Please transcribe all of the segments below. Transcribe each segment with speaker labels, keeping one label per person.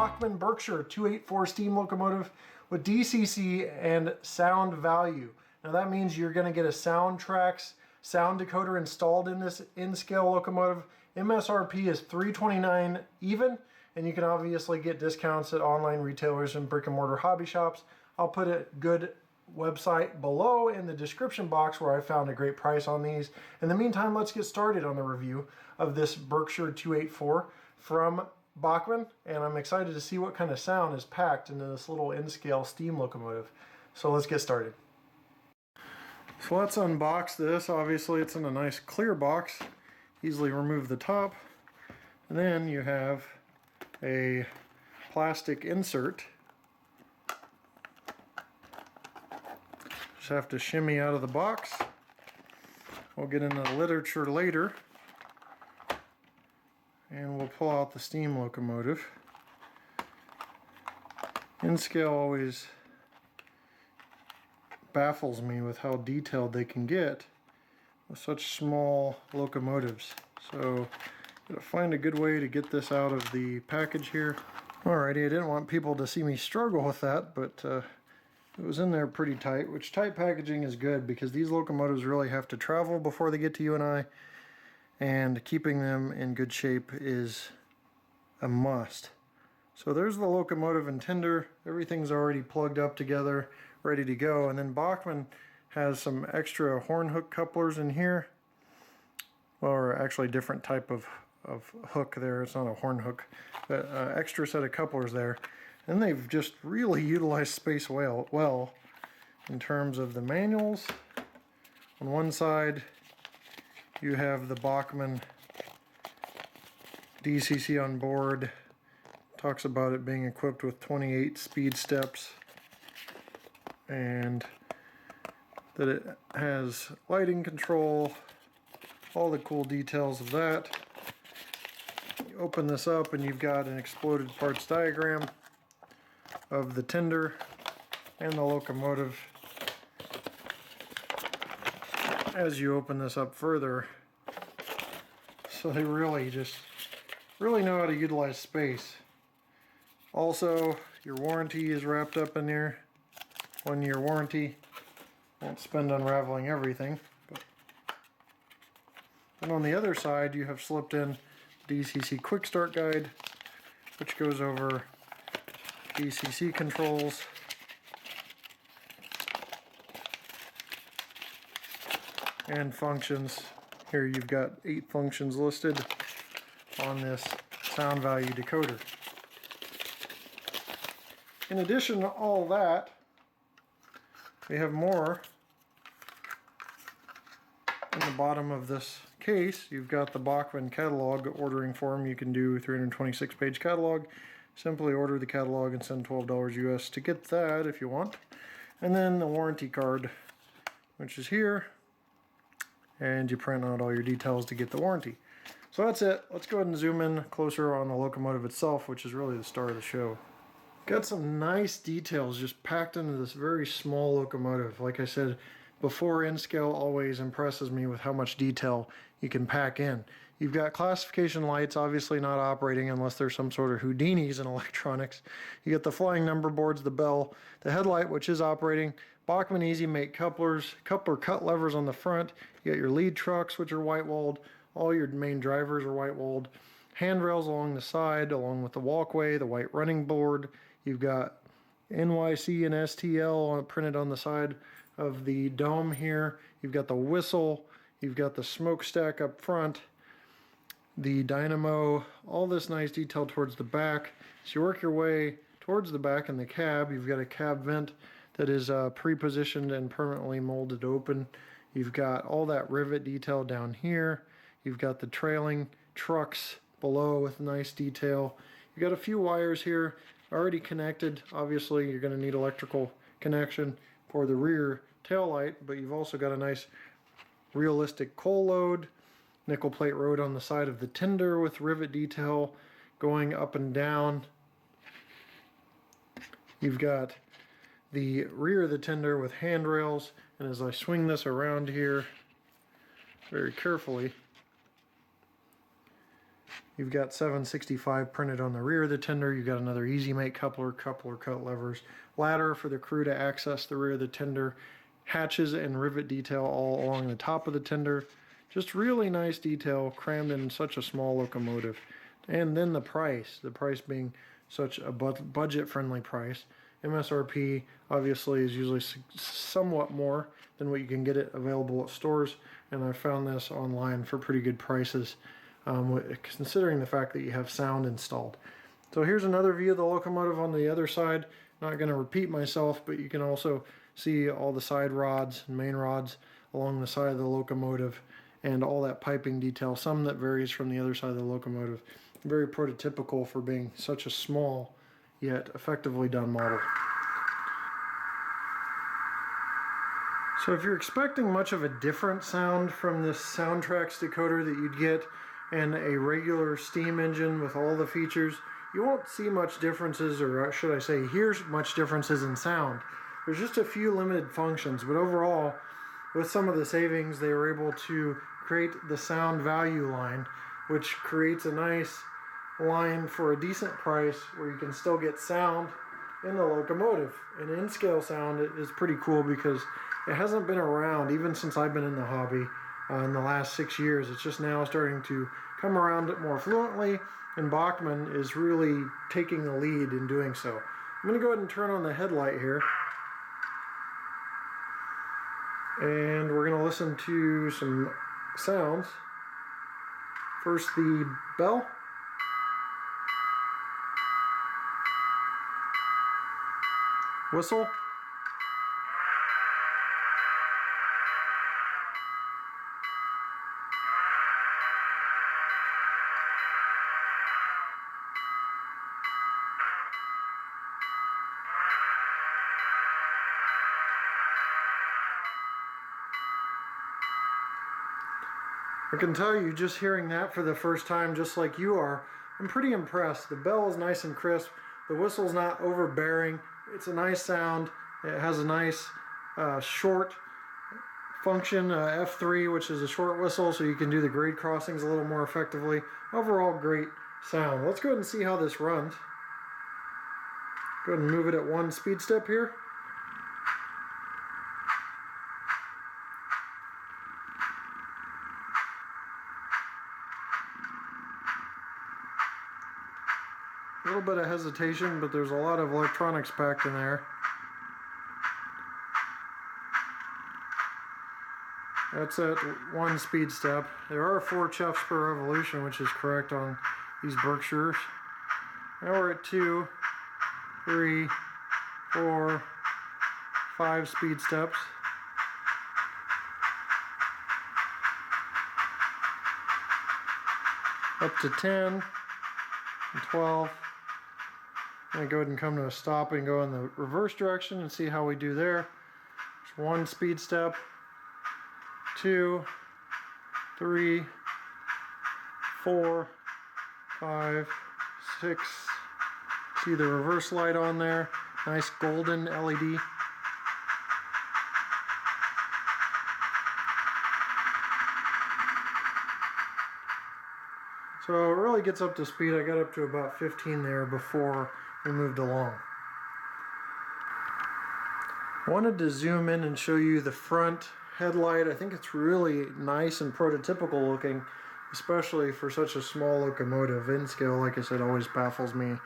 Speaker 1: Bachmann Berkshire 284 steam locomotive with DCC and sound value. Now that means you're going to get a Soundtrax sound decoder installed in this in-scale locomotive. MSRP is $329 even, and you can obviously get discounts at online retailers and brick and mortar hobby shops. I'll put a good website below in the description box where I found a great price on these. In the meantime, let's get started on the review of this Berkshire 284 from Bachmann, and I'm excited to see what kind of sound is packed into this little in-scale steam locomotive. So let's get started. So let's unbox this. Obviously it's in a nice clear box. Easily remove the top. And then you have a plastic insert. Just have to shimmy out of the box. We'll get into the literature later. And we'll pull out the steam locomotive. In-scale always baffles me with how detailed they can get with such small locomotives. So gotta find a good way to get this out of the package here. Alrighty, I didn't want people to see me struggle with that, but it was in there pretty tight, which tight packaging is good because these locomotives really have to travel before they get to you and I, and keeping them in good shape is a must. So there's the locomotive and tender. Everything's already plugged up together, ready to go. And then Bachmann has some extra horn hook couplers in here. Well, or actually different type of hook there. It's not a horn hook, but extra set of couplers there. And they've just really utilized space well in terms of the manuals. On one side, you have the Bachmann DCC on board. Talks about it being equipped with 28 speed steps and that it has lighting control, all the cool details of that. You open this up and you've got an exploded parts diagram of the tender and the locomotive. As you open this up further, so they really know how to utilize space. Also, your warranty is wrapped up in there. 1 year warranty. Won't spend unraveling everything. And on the other side, you have slipped in DCC Quick Start Guide, which goes over DCC controls. And functions. Here you've got 8 functions listed on this sound value decoder. In addition to all that, we have more in the bottom of this case. You've got the Bachmann catalog ordering form. You can do 326-page catalog. Simply order the catalog and send $12 US to get that if you want. And then the warranty card, which is here. And you print out all your details to get the warranty. So that's it. Let's go ahead and zoom in closer on the locomotive itself, which is really the star of the show. Got some nice details just packed into this very small locomotive. Like I said before, in-scale always impresses me with how much detail you can pack in. You've got classification lights, obviously not operating unless there's some sort of Houdinis in electronics. You get the flying number boards, the bell, the headlight, which is operating, Bachmann Easy Make couplers, coupler cut levers on the front. You got your lead trucks, which are white-walled. All your main drivers are white-walled. Handrails along the side, along with the walkway, the white running board. You've got NYC and STL printed on the side of the dome here. You've got the whistle. You've got the smokestack up front. The dynamo. All this nice detail towards the back. So you work your way towards the back in the cab. You've got a cab vent that is pre-positioned and permanently molded open. You've got all that rivet detail down here. You've got the trailing trucks below with nice detail. You've got a few wires here already connected. Obviously you're going to need electrical connection for the rear tail light, but you've also got a nice realistic coal load, nickel plate road on the side of the tender with rivet detail going up and down. You've got the rear of the tender with handrails, and as I swing this around here very carefully, You've got 765 printed on the rear of the tender. You've got another easy make coupler cut levers, ladder for the crew to access the rear of the tender, hatches and rivet detail all along the top of the tender. Just really nice detail crammed in such a small locomotive. And then the price being such a budget-friendly price. MSRP obviously is usually somewhat more than what you can get it available at stores, and I found this online for pretty good prices, considering the fact that you have sound installed. So here's another view of the locomotive on the other side. Not going to repeat myself, but you can also see all the side rods and main rods along the side of the locomotive and all that piping detail, some that varies from the other side of the locomotive. Very prototypical for being such a small yet effectively done model. So if you're expecting much of a different sound from this Soundtrax decoder that you'd get in a regular steam engine with all the features, you won't see much differences, or should I say hear much differences in sound. There's just a few limited functions, but overall, with some of the savings, they were able to create the sound value line, which creates a nice line for a decent price where you can still get sound in the locomotive. And in-scale sound is pretty cool because it hasn't been around even since I've been in the hobby in the last 6 years. It's just now starting to come around it more fluently, and Bachmann is really taking the lead in doing so. I'm going to go ahead and turn on the headlight here, and we're going to listen to some sounds. First, the bell. Whistle. I can tell you, just hearing that for the first time, just like you are, I'm pretty impressed. The bell is nice and crisp. The whistle's not overbearing. It's a nice sound. It has a nice short function, F3, which is a short whistle, so you can do the grade crossings a little more effectively. Overall, great sound. Let's go ahead and see how this runs. Go ahead and move it at 1 speed step here. A little bit of hesitation, but there's a lot of electronics packed in there. That's at 1 speed step. There are 4 chuffs per revolution, which is correct on these Berkshires. Now we're at 2, 3, 4, 5 speed steps. Up to 10 and 12. I'm going to go ahead and come to a stop and go in the reverse direction and see how we do there. There's 1 speed step, 2, 3, 4, 5, 6. See the reverse light on there. Nice golden LED. So it really gets up to speed. I got up to about 15 there before we moved along. I wanted to zoom in and show you the front headlight. I think it's really nice and prototypical looking, especially for such a small locomotive. In scale, like I said, always baffles me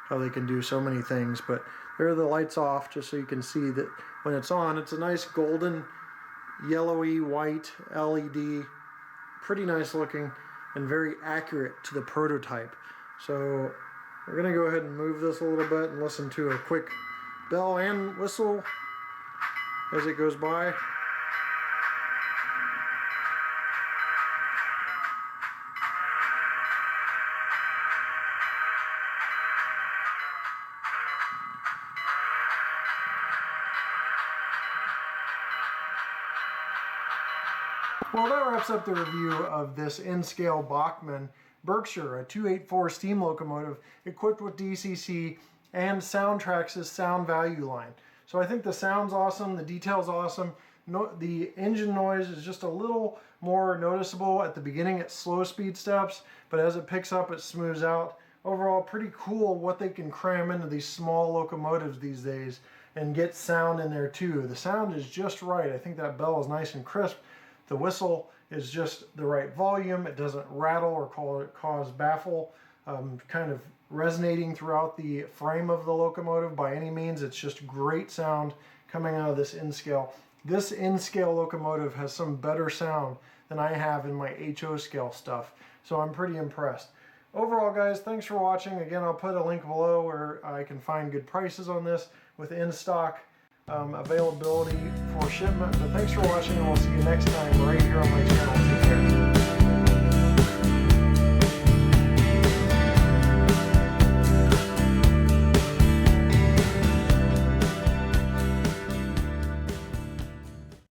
Speaker 1: how they can do so many things, but there are the lights off just so you can see that when it's on, it's a nice golden, yellowy, white LED. Pretty nice looking and very accurate to the prototype. So we're going to go ahead and move this a little bit and listen to a quick bell and whistle as it goes by. Well, that wraps up the review of this in-scale Bachmann Berkshire, a 284 steam locomotive equipped with DCC and Soundtrax's sound value line. So I think the sound's awesome, the detail's awesome. No, the engine noise is just a little more noticeable at the beginning at slow speed steps, but as it picks up, it smooths out. Overall, pretty cool what they can cram into these small locomotives these days and get sound in there too. The sound is just right. I think that bell is nice and crisp. The whistle is just the right volume. It doesn't rattle or cause baffle, kind of resonating throughout the frame of the locomotive by any means. It's just great sound coming out of this N-scale. This N-scale locomotive has some better sound than I have in my HO scale stuff, so I'm pretty impressed. Overall, guys, thanks for watching. Again, I'll put a link below where I can find good prices on this with in-stock availability for shipment. But thanks for watching, and we'll see you next time right here on my channel. Take care.